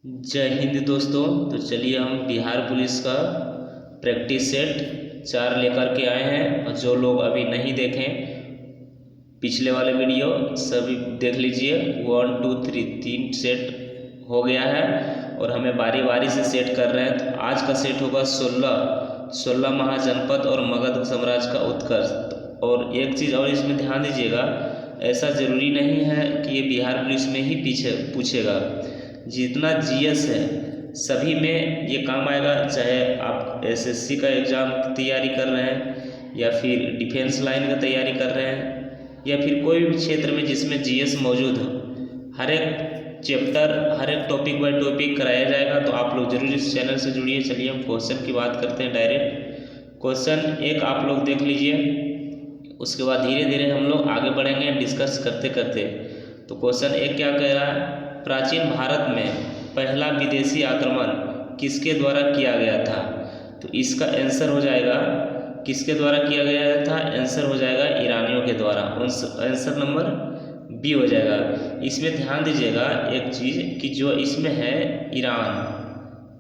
जय हिंद दोस्तों। तो चलिए हम बिहार पुलिस का प्रैक्टिस सेट 4 लेकर के आए हैं। और जो लोग अभी नहीं देखें पिछले वाले वीडियो सभी देख लीजिए। 1 2 3 3 सेट हो गया है और हमें बारी बारी से सेट कर रहे हैं। तो आज का सेट होगा 16 महाजनपद और मगध साम्राज्य का उत्कर्ष। और एक चीज़ और इसमें ध्यान दीजिएगा, ऐसा ज़रूरी नहीं है कि ये बिहार पुलिस में ही पीछे पूछेगा। जितना जीएस है सभी में ये काम आएगा, चाहे आप एसएससी का एग्ज़ाम की तैयारी कर रहे हैं या फिर डिफेंस लाइन का तैयारी कर रहे हैं या फिर कोई भी क्षेत्र में जिसमें जीएस मौजूद हो। हर एक चैप्टर हर एक टॉपिक बाय टॉपिक कराया जाएगा। तो आप लोग जरूर इस चैनल से जुड़िए। चलिए हम क्वेश्चन की बात करते हैं डायरेक्ट। क्वेश्चन 1 आप लोग देख लीजिए, उसके बाद धीरे धीरे हम लोग आगे बढ़ेंगे डिस्कस करते करते। तो क्वेश्चन 1 क्या कह रहा है, प्राचीन भारत में पहला विदेशी आक्रमण किसके द्वारा किया गया था। तो इसका आंसर हो जाएगा किसके द्वारा किया गया था, आंसर हो जाएगा ईरानियों के द्वारा। आंसर नंबर बी हो जाएगा। इसमें ध्यान दीजिएगा एक चीज़ कि जो इसमें है ईरान,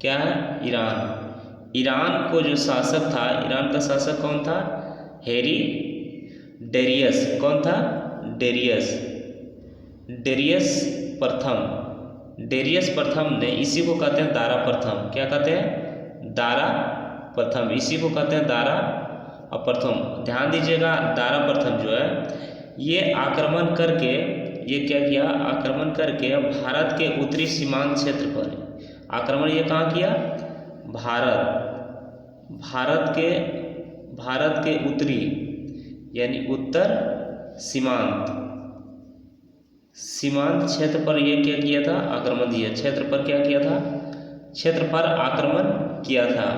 क्या है ईरान। ईरान को जो शासक था, ईरान का शासक कौन था, हैरी डेरियस। कौन था, डेरियस प्रथम ने, इसी को कहते हैं दारा प्रथम। क्या कहते हैं, दारा प्रथम। इसी को कहते हैं दारा प्रथम। ध्यान दीजिएगा, दारा प्रथम जो है ये आक्रमण करके, ये क्या किया, आक्रमण करके भारत के उत्तरी सीमांत क्षेत्र पर आक्रमण ये कहाँ किया, भारत के उत्तरी यानी उत्तर सीमांत क्षेत्र पर ये क्या किया था, आक्रमण दिया। क्षेत्र पर क्या किया था, क्षेत्र पर आक्रमण किया था।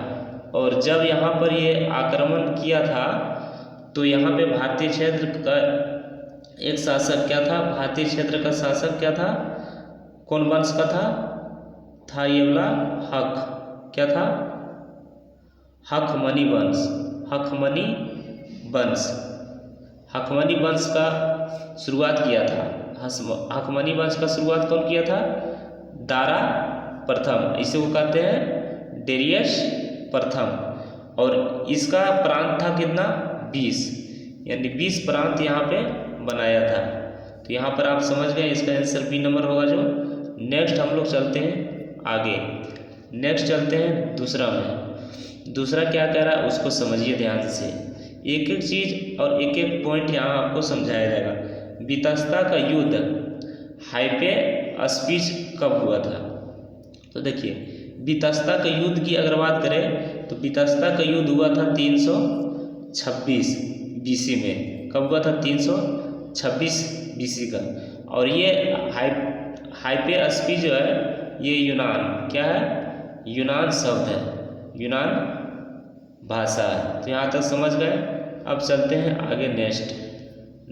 और जब यहाँ पर ये आक्रमण किया था तो यहाँ पे भारतीय क्षेत्र का एक शासक क्या था, भारतीय क्षेत्र का शासक क्या था, कौन वंश का था ये वाला हक, क्या था, हकमनी वंश का शुरुआत किया था। हकमनी वंश का शुरुआत कौन किया था, दारा प्रथम। इसे वो कहते हैं डेरियस प्रथम। और इसका प्रांत था कितना, 20, यानी 20 प्रांत यहाँ पे बनाया था। तो यहाँ पर आप समझ गए, इसका आंसर बी नंबर होगा जो। नेक्स्ट हम लोग चलते हैं आगे, नेक्स्ट चलते हैं दूसरा में। दूसरा क्या कह रहा है उसको समझिए ध्यान से। एक एक चीज़ और एक एक पॉइंट यहाँ आपको समझाया जाएगा। बीतस्ता का युद्ध हाइपेस्पीच कब हुआ था। तो देखिए, बीतस्ता का युद्ध की अगर बात करें तो बीतस्ता का युद्ध हुआ था 326 बीसी में। कब हुआ था, 326 बीसी का। और ये हाइपेस्पीच जो है ये यूनान, क्या है, यूनान शब्द है, यूनान भाषा है। तो यहाँ तक समझ गए। अब चलते हैं आगे।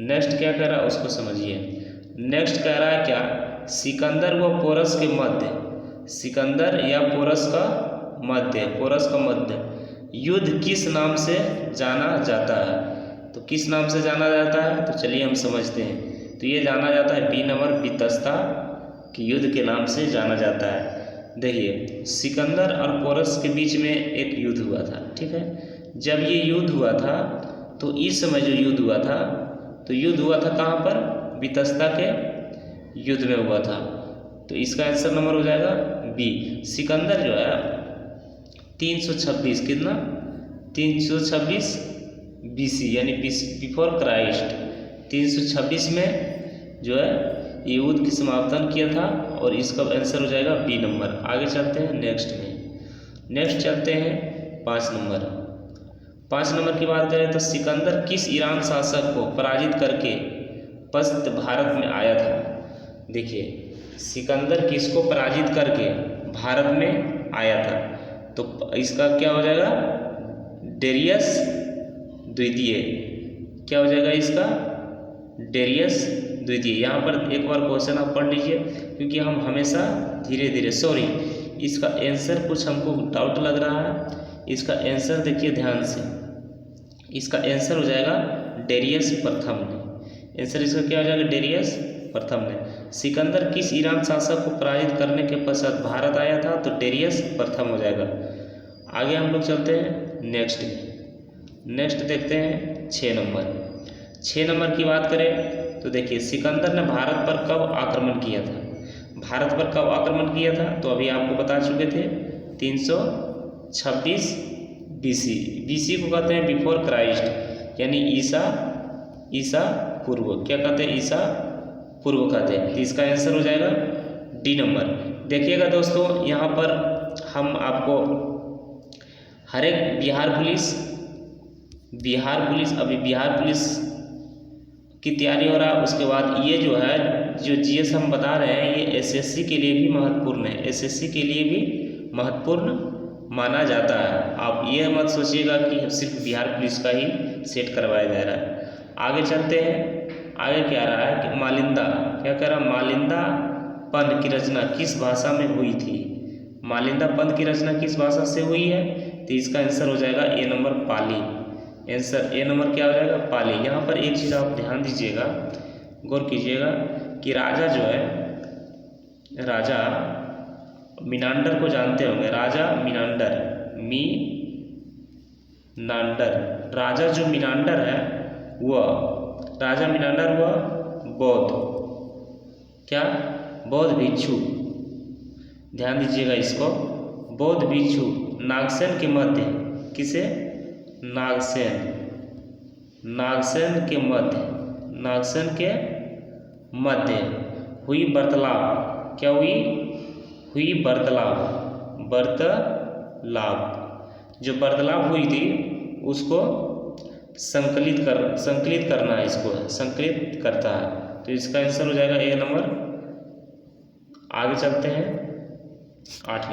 नेक्स्ट क्या कह रहा है उसको समझिए। नेक्स्ट कह रहा है क्या, सिकंदर व पोरस के मध्य, सिकंदर या पोरस का मध्य युद्ध किस नाम से जाना जाता है। तो किस नाम से जाना जाता है, तो चलिए हम समझते हैं। तो ये जाना जाता है बी नंबर, बीतस्ता के युद्ध के नाम से जाना जाता है। देखिए, सिकंदर और पोरस के बीच में एक युद्ध हुआ था, ठीक है। जब ये युद्ध हुआ था तो इस समय जो युद्ध हुआ था, तो युद्ध हुआ था कहाँ पर, बीतस्ता के युद्ध में हुआ था। तो इसका आंसर नंबर हो जाएगा बी। सिकंदर जो है 326, कितना, 326 बीसी यानी बिफोर क्राइस्ट, 326 में जो है ये युद्ध की समापन किया था। और इसका आंसर हो जाएगा बी नंबर। आगे चलते हैं नेक्स्ट में। नेक्स्ट चलते हैं 5 नंबर। 5 नंबर की बात करें तो सिकंदर किस ईरान शासक को पराजित करके पश्चिम भारत में आया था। देखिए, सिकंदर किसको पराजित करके भारत में आया था। तो इसका क्या हो जाएगा, डेरियस द्वितीय। क्या हो जाएगा इसका, डेरियस द्वितीय। यहाँ पर एक बार क्वेश्चन आप पढ़ लीजिए, क्योंकि हम हमेशा धीरे धीरे, इसका आंसर कुछ हमको डाउट लग रहा है। इसका आंसर देखिए ध्यान से, इसका आंसर हो जाएगा डेरियस प्रथम। आंसर इसका क्या हो जाएगा, डेरियस प्रथम ने। सिकंदर किस ईरान शासक को पराजित करने के पश्चात भारत आया था? तो डेरियस प्रथम हो जाएगा। आगे हम लोग चलते हैं नेक्स्ट देखते हैं 6 नंबर। 6 नंबर की बात करें तो देखिए, सिकंदर ने भारत पर कब आक्रमण किया था? भारत पर कब आक्रमण किया था? तो अभी आपको बता चुके थे 326 BC। BC को कहते हैं बिफोर क्राइस्ट, यानी ईसा पूर्व। क्या कहते हैं? ईसा पूर्व कहते हैं। तो इसका आंसर हो जाएगा डी नंबर। देखिएगा दोस्तों, यहाँ पर हम आपको हर एक बिहार पुलिस अभी बिहार पुलिस की तैयारी हो रहा है। उसके बाद ये जो है जो GS हम बता रहे हैं, ये SSC के लिए भी महत्वपूर्ण है, SSC के लिए भी महत्वपूर्ण माना जाता है। आप ये मत सोचिएगा कि सिर्फ बिहार पुलिस का ही सेट करवाया जा रहा है। आगे चलते हैं। आगे क्या रहा है कि मालिंदा, क्या कह रहा है? मालिंदा पंथ की रचना किस भाषा में हुई थी? मालिंदा पंथ की रचना किस भाषा से हुई है? तो इसका आंसर हो जाएगा ए नंबर पाली। आंसर ए नंबर क्या हो जाएगा? पाली। यहाँ पर एक चीज़ आप ध्यान दीजिएगा, गौर कीजिएगा कि राजा जो है, राजा मीनांडर को जानते होंगे। राजा मीनांडर, राजा जो मीनांडर है वह राजा मीनांडर वह बौद्ध भिक्षु, ध्यान दीजिएगा इसको, बौद्ध भिक्षु नागसेन के मध्य, किसे? नागसेन के मध्य हुई वार्तालाप। क्या हुई वार्तालाप। जो वार्तालाप हुई थी उसको संकलित करना है, इसको संकलित करता है। तो इसका आंसर हो जाएगा ए नंबर। आगे चलते हैं 8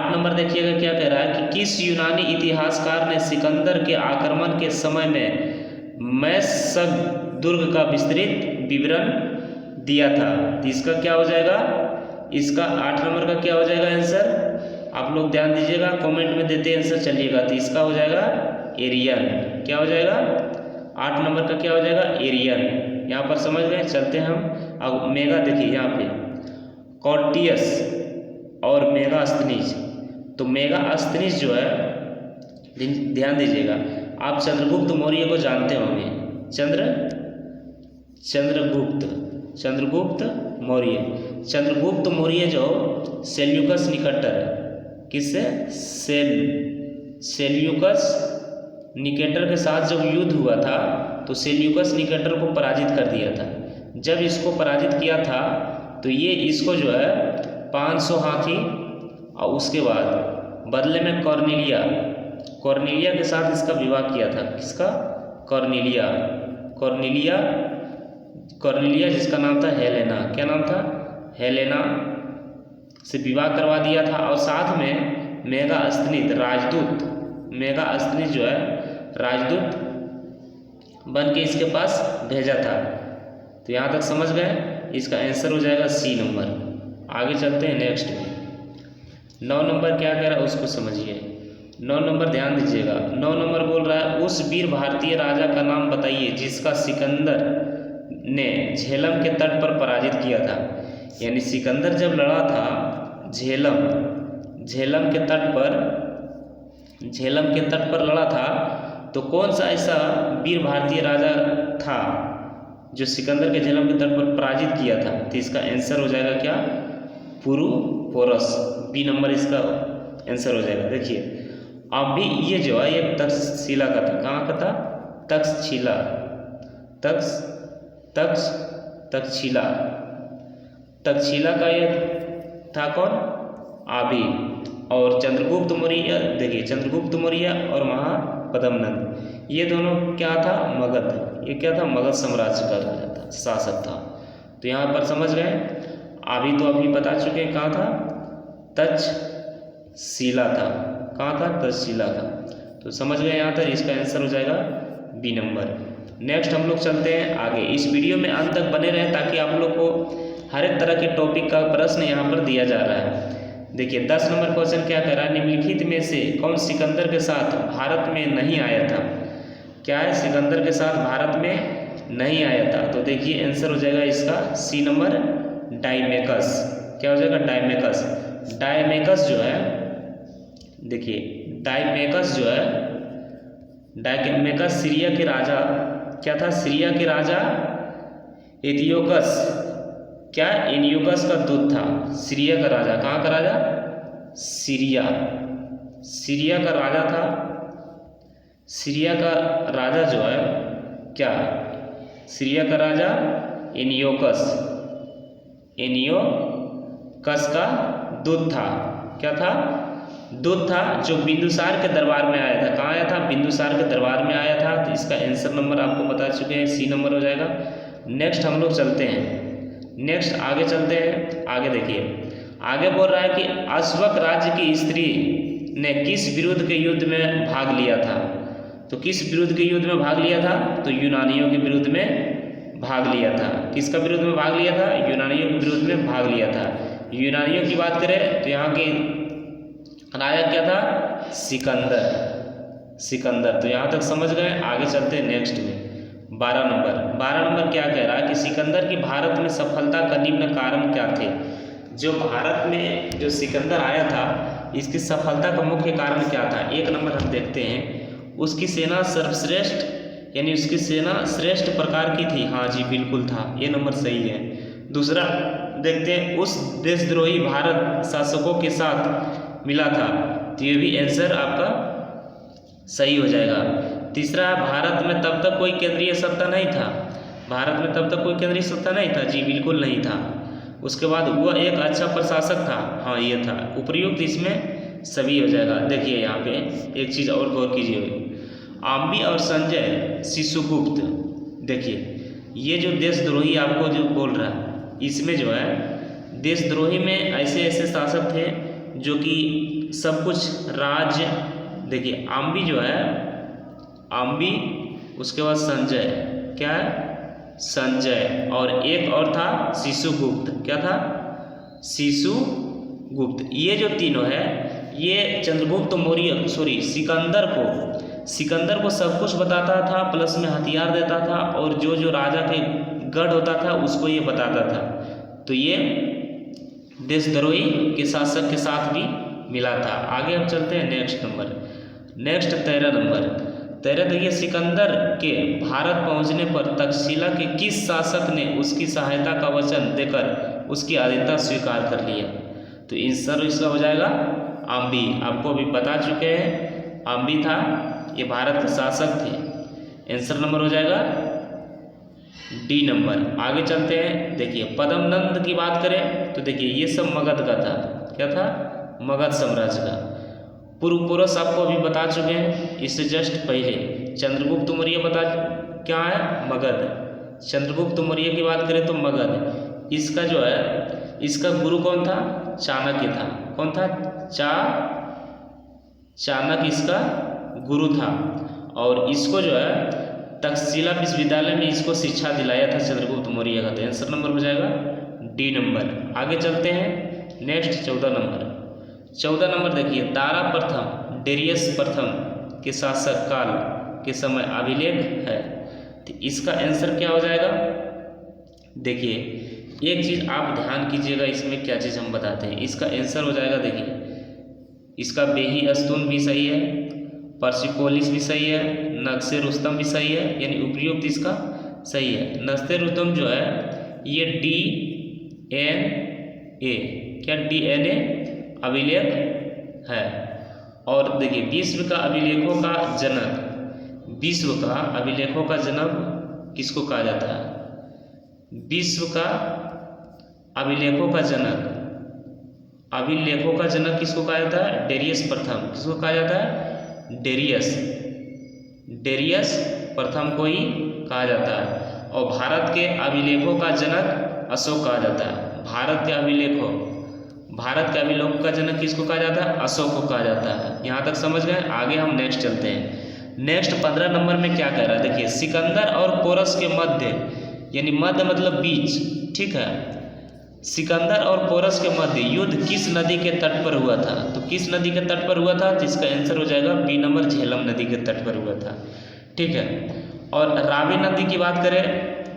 नंबर देखिएगा क्या कह रहा है कि किस यूनानी इतिहासकार ने सिकंदर के आक्रमण के समय में मैसग दुर्ग का विस्तृत विवरण दिया था? तो इसका क्या हो जाएगा? इसका 8 नंबर का क्या हो जाएगा आंसर? आप लोग ध्यान दीजिएगा, कमेंट में देते आंसर चलिएगा। तो इसका हो जाएगा एरियन। क्या हो जाएगा? 8 नंबर का क्या हो जाएगा? एरियन। यहाँ पर समझ गए? चलते हैं हम। अब मेगा देखिए यहाँ पे कॉर्टियस और मेगास्थनीज। तो मेगास्थनीज जो है, ध्यान दीजिएगा, आप चंद्रगुप्त मौर्य को जानते होंगे। चंद्रगुप्त मौर्य जो सेल्यूकस निकटर है, किससे? सेल्यूकस निकेटर के साथ जब युद्ध हुआ था तो सेल्यूकस निकेटर को पराजित कर दिया था। जब इसको पराजित किया था तो ये इसको जो है 500 हाथी और उसके बाद बदले में कॉर्नेलिया के साथ इसका विवाह किया था। किसका? कॉर्नेलिया जिसका नाम था हेलेना। क्या नाम था? हेलेना से विवाह करवा दिया था। और साथ में मेगास्थनीज जो है राजदूत बन के इसके पास भेजा था। तो यहाँ तक समझ गए? इसका आंसर हो जाएगा सी नंबर। आगे चलते हैं नेक्स्ट में। 9 नंबर क्या कह रहा है उसको समझिए। 9 नंबर ध्यान दीजिएगा। 9 नंबर बोल रहा है उस वीर भारतीय राजा का नाम बताइए जिसका सिकंदर ने झेलम के तट पर पराजित किया था। यानी सिकंदर जब लड़ा था झेलम के तट पर लड़ा था, तो कौन सा ऐसा वीर भारतीय राजा था जो सिकंदर के झेलम के तट पर पराजित किया था? तो इसका आंसर हो जाएगा क्या? पुरुपोरस। बी नंबर इसका आंसर हो जाएगा। देखिए अब भी ये जो है ये तक्षशिला का था। कहाँ का था? तक्षशिला का ये था कौन? आबी। और चंद्रगुप्त मौर्य, देखिए चंद्रगुप्त मौर्य और महापद्मनंद, ये दोनों क्या था? मगध। ये क्या था? मगध साम्राज्य का राजा था, शासक था। तो यहाँ पर समझ गए। आबी तो अभी बता चुके हैं कहाँ था? तक्षशिला था। कहाँ था? तक्षशिला था। तो समझ गए यहाँ तक। इसका आंसर हो जाएगा बी नंबर। नेक्स्ट हम लोग चलते हैं आगे। इस वीडियो में अंत तक बने रहें ताकि आप लोग को हर एक तरह के टॉपिक का प्रश्न यहाँ पर दिया जा रहा है। देखिए 10 नंबर क्वेश्चन क्या कह रहा है? निम्नलिखित में से कौन सिकंदर के साथ भारत में नहीं आया था? क्या है? सिकंदर के साथ भारत में नहीं आया था। तो देखिए आंसर हो जाएगा इसका सी नंबर डायमेकस। क्या हो जाएगा? डायमेकस। डायमेकस जो है, देखिए डायमेकस जो है, डायमेकस सीरिया के राजा क्या था? सीरिया के राजा एथियोकस, क्या एनियोकस का दूत था। सीरिया का राजा, कहाँ का राजा? सीरिया, सीरिया का राजा था। सीरिया का राजा जो है क्या? सीरिया का राजा एनियोकस, एनियोकस का दूत था। क्या था? दूत था, जो बिंदुसार के दरबार में आया था। कहाँ आया था? बिंदुसार के दरबार में आया था। तो इसका आंसर नंबर आपको बता चुके हैं, सी नंबर हो जाएगा। नेक्स्ट हम लोग चलते हैं, नेक्स्ट आगे चलते हैं। आगे देखिए, आगे बोल रहा है कि अश्वक राज्य की स्त्री ने किस विरुद्ध के युद्ध में भाग लिया था। तो किस विरुद्ध के युद्ध में भाग लिया था? तो यूनानियों के विरुद्ध में भाग लिया था। किसका विरुद्ध में भाग लिया था? यूनानियों के विरुद्ध में भाग लिया था। यूनानियों की बात करें तो यहाँ के राजा क्या था? सिकंदर, सिकंदर। तो यहाँ तक समझ गए। आगे चलते हैं नेक्स्ट में 12 नंबर। 12 नंबर क्या कह रहा है कि सिकंदर की भारत में सफलता का निम्न कारण क्या थे। जो भारत में जो सिकंदर आया था, इसकी सफलता का मुख्य कारण क्या था? एक नंबर हम देखते हैं, उसकी सेना सर्वश्रेष्ठ, यानी उसकी सेना श्रेष्ठ प्रकार की थी। हाँ जी बिल्कुल था, ये नंबर सही है। दूसरा देखते हैं, उस देशद्रोही भारत शासकों के साथ मिला था। तो ये भी आंसर आपका सही हो जाएगा। तीसरा, भारत में तब तक कोई केंद्रीय सत्ता नहीं था। भारत में तब तक कोई केंद्रीय सत्ता नहीं था। जी बिल्कुल नहीं था। उसके बाद वह एक अच्छा प्रशासक था। हाँ ये था। उपयुक्त इसमें सभी हो जाएगा। देखिए यहाँ पे एक चीज़ और गौर कीजिए, आम्बी और संजय शिशुगुप्त, देखिए ये जो देशद्रोही आपको जो बोल रहा है, इसमें जो है देशद्रोही में ऐसे ऐसे शासक थे जो कि सब कुछ राज्य, देखिए आम्बी जो है, आम्बी, उसके बाद संजय, क्या है? संजय, और एक और था शिशुगुप्त। क्या था? शिशुगुप्त। ये जो तीनों है, ये चंद्रगुप्त मौर्य, सॉरी सिकंदर को सब कुछ बताता था, प्लस में हथियार देता था, और जो जो राजा के गढ़ होता था उसको ये बताता था। तो ये देशद्रोही के शासक के साथ भी मिला था। आगे हम चलते हैं नेक्स्ट नंबर, नेक्स्ट 13 नंबर। 13 देखिए, सिकंदर के भारत पहुंचने पर तक्षशिला के किस शासक ने उसकी सहायता का वचन देकर उसकी अधीनता स्वीकार कर लिया। तो आंसर इसका हो जाएगा आम्बी। आपको अभी बता चुके हैं, आम्बी था, ये भारत के शासक थे। आंसर नंबर हो जाएगा डी नंबर। आगे चलते हैं। देखिए पद्मनंद की बात करें तो देखिए ये सब मगध का था। क्या था? मगध साम्राज्य का। पूर्व पुरुष आपको अभी बता चुके हैं, इससे जस्ट पहले चंद्रगुप्त मौर्य बता, क्या है? मगध। चंद्रगुप्त मौर्य की बात करें तो मगध। इसका जो है, इसका गुरु कौन था? चाणक्य था। कौन था? चाणक्य इसका गुरु था। और इसको जो है तक्षशिला विश्वविद्यालय में इसको शिक्षा दिलाया था चंद्रगुप्त मौर्य का। तो आंसर नंबर हो जाएगा डी नंबर। आगे चलते हैं नेक्स्ट 14 नंबर। 14 नंबर देखिए, दारा प्रथम डेरियस प्रथम के शासक काल के समय अभिलेख है। तो इसका आंसर क्या हो जाएगा? देखिए एक चीज़ आप ध्यान कीजिएगा, इसमें क्या चीज़ हम बताते हैं। इसका आंसर हो जाएगा, देखिए इसका बेही अस्तून भी सही है, पर्सिपोलिस भी सही है, नक्शे रुस्तम भी सही है, यानी उपयुक्त इसका सही है। नक्शे रुस्तम जो है ये DNA, क्या DNA अभिलेख है। और देखिए विश्व का अभिलेखों का जनक, विश्व का अभिलेखों का जनक किसको कहा जाता है? विश्व का अभिलेखों का जनक, अभिलेखों का जनक किसको कहा जाता है? डेरियस प्रथम। किसको कहा जाता है? डेरियस प्रथम को ही कहा जाता है। और भारत के अभिलेखों का जनक अशोक कहा जाता है। भारत के अभिलेखों का जनक किसको कहा जाता है? अशोक को कहा जाता है। यहाँ तक समझ गए। आगे हम नेक्स्ट चलते हैं। नेक्स्ट 15 नंबर में क्या कह रहा है? देखिए सिकंदर और पोरस के मध्य, यानी मध्य मतलब बीच, ठीक है, सिकंदर और पोरस के मध्य युद्ध किस नदी के तट पर हुआ था? तो किस नदी के तट पर हुआ था? जिसका आंसर हो जाएगा बी नंबर, झेलम नदी के तट पर हुआ था। ठीक है। और रावी नदी की बात करें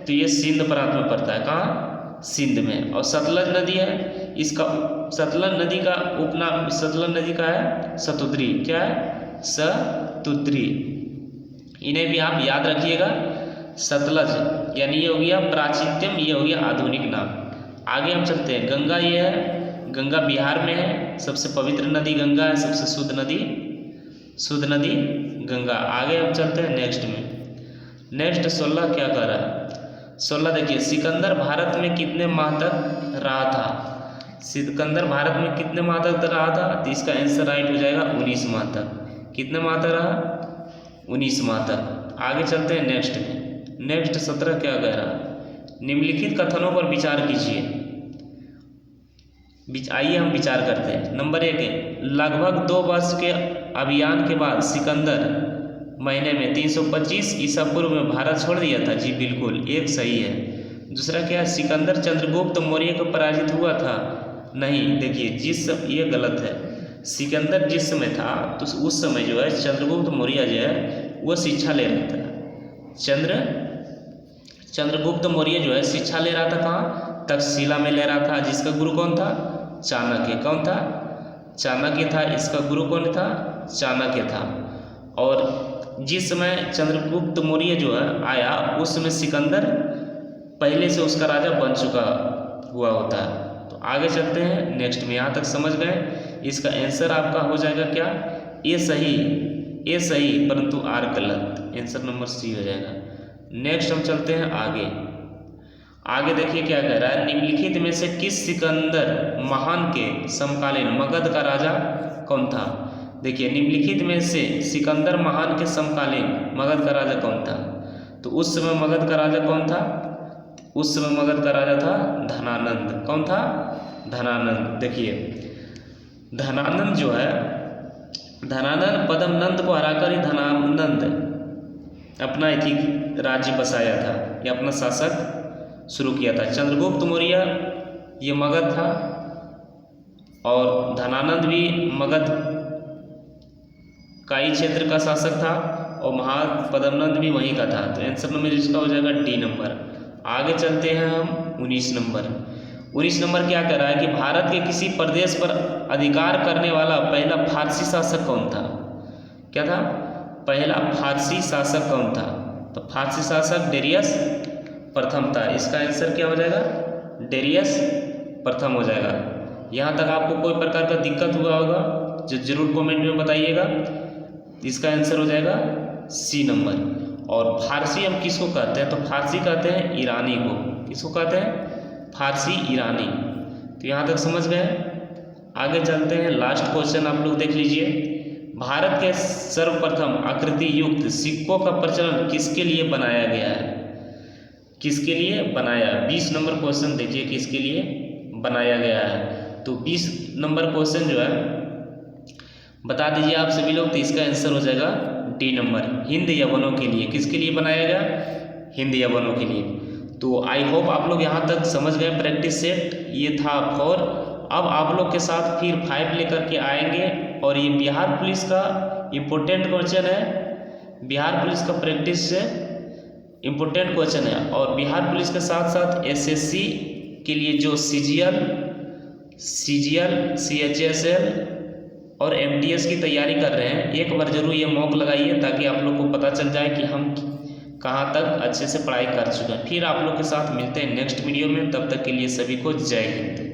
तो ये सिंध प्रांत में पड़ता है, कहाँ, सिंध में। और सतलज नदी है, इसका सतलज नदी का उपनाम, सतलज नदी का है शतुद्री, क्या है, शतुद्री। इन्हें भी आप याद रखिएगा। सतलज यानी ये हो गया प्राचीनतम, ये हो गया आधुनिक नाम। आगे हम चलते हैं। गंगा ये है, गंगा बिहार में है, सबसे पवित्र नदी गंगा है, सबसे शुद्ध नदी गंगा। आगे हम चलते हैं नेक्स्ट में। नेक्स्ट 16 क्या कह रहा है, 16 देखिए, सिकंदर भारत में कितने माह तक रहा था। सिकंदर भारत में कितने माह तक रहा था, तो इसका आंसर राइट हो जाएगा 19 माह तक। कितने माह तक रहा, 19 माह तक। आगे चलते हैं नेक्स्ट में। नेक्स्ट 17 क्या कह रहा है, निम्नलिखित कथनों पर विचार कीजिए। आइए हम विचार करते हैं। नंबर 1, लगभग 2 वर्ष के अभियान के बाद सिकंदर महीने में 325 ईसा पूर्व में भारत छोड़ दिया था। जी बिल्कुल, एक सही है। दूसरा क्या है, सिकंदर चंद्रगुप्त मौर्य को पराजित हुआ था। नहीं, देखिए ये गलत है। सिकंदर जिस समय था तो उस समय जो है चंद्रगुप्त मौर्य जो है वो शिक्षा ले रहा था। चंद्रगुप्त मौर्य जो है शिक्षा ले रहा था कहाँ, तक्षशिला में ले रहा था, जिसका गुरु कौन था, चाणक्य। कौन था, चाणक्य था। इसका गुरु कौन था, चाणक्य था। और जिस समय चंद्रगुप्त मौर्य जो है आया उस समय सिकंदर पहले से उसका राजा बन चुका हुआ होता है। तो आगे चलते हैं नेक्स्ट में। यहाँ तक समझ गए। इसका आंसर आपका हो जाएगा क्या, ए सही परंतु आर गलत। आंसर नंबर सी हो जाएगा। नेक्स्ट हम चलते हैं आगे देखिए क्या कह रहा है, निम्नलिखित में से किस सिकंदर महान के समकालीन मगध का राजा कौन था। देखिए निम्नलिखित में से सिकंदर महान के समकालीन मगध का राजा कौन था। तो उस समय मगध का राजा कौन था, उस समय मगध का राजा था धनानंद। कौन था, धनानंद। देखिए धनानंद जो है, धनानंद पद्मनंद को हराकर ही धनानंद अपना राज्य बसाया था या अपना शासक शुरू किया था। चंद्रगुप्त मौर्य ये मगध था और धनानंद भी मगध का ही क्षेत्र का शासक था और महापद्मनंद भी वहीं का था। तो आंसर नंबर इसका हो जाएगा डी नंबर। आगे चलते हैं हम 19 नंबर। 19 नंबर क्या कह रहा है कि भारत के किसी प्रदेश पर अधिकार करने वाला पहला फारसी शासक कौन था। क्या था, पहला फारसी शासक कौन था। तो फारसी शासक डेरियस प्रथम था। इसका आंसर क्या हो जाएगा, डेरियस प्रथम हो जाएगा। यहाँ तक आपको कोई प्रकार का दिक्कत हुआ होगा जो जरूर कमेंट में बताइएगा। इसका आंसर हो जाएगा सी नंबर। और फारसी हम किसको कहते हैं, तो फारसी कहते हैं ईरानी को। किसको कहते हैं, फारसी ईरानी। तो यहाँ तक समझ गए। आगे चलते हैं, लास्ट क्वेश्चन आप लोग देख लीजिए। भारत के सर्वप्रथम आकृति युक्त सिक्कों का प्रचलन किसके लिए बनाया गया है। किसके लिए बनाया, 20 नंबर क्वेश्चन देखिए किसके लिए बनाया गया है। तो 20 नंबर क्वेश्चन जो है बता दीजिए आप सभी लोग। तो इसका आंसर हो जाएगा डी नंबर, हिंद यवनों के लिए। किसके लिए बनाया गया, हिंद यवनों के लिए। तो आई होप आप लोग यहाँ तक समझ गए। प्रैक्टिस सेट ये था 4। अब आप लोग के साथ फिर 5 लेकर के आएंगे और ये बिहार पुलिस का इम्पोर्टेंट क्वेश्चन है। बिहार पुलिस का प्रैक्टिस से इम्पोर्टेंट क्वेश्चन है। और बिहार पुलिस के साथ साथ एसएससी के लिए जो सीजीएल, सीएचएसएल और एमटीएस की तैयारी कर रहे हैं, एक बार जरूर ये मॉक लगाइए ताकि आप लोग को पता चल जाए कि हम कहाँ तक अच्छे से पढ़ाई कर चुके हैं। फिर आप लोग के साथ मिलते हैं नेक्स्ट वीडियो में। तब तक के लिए सभी को जय हिंद।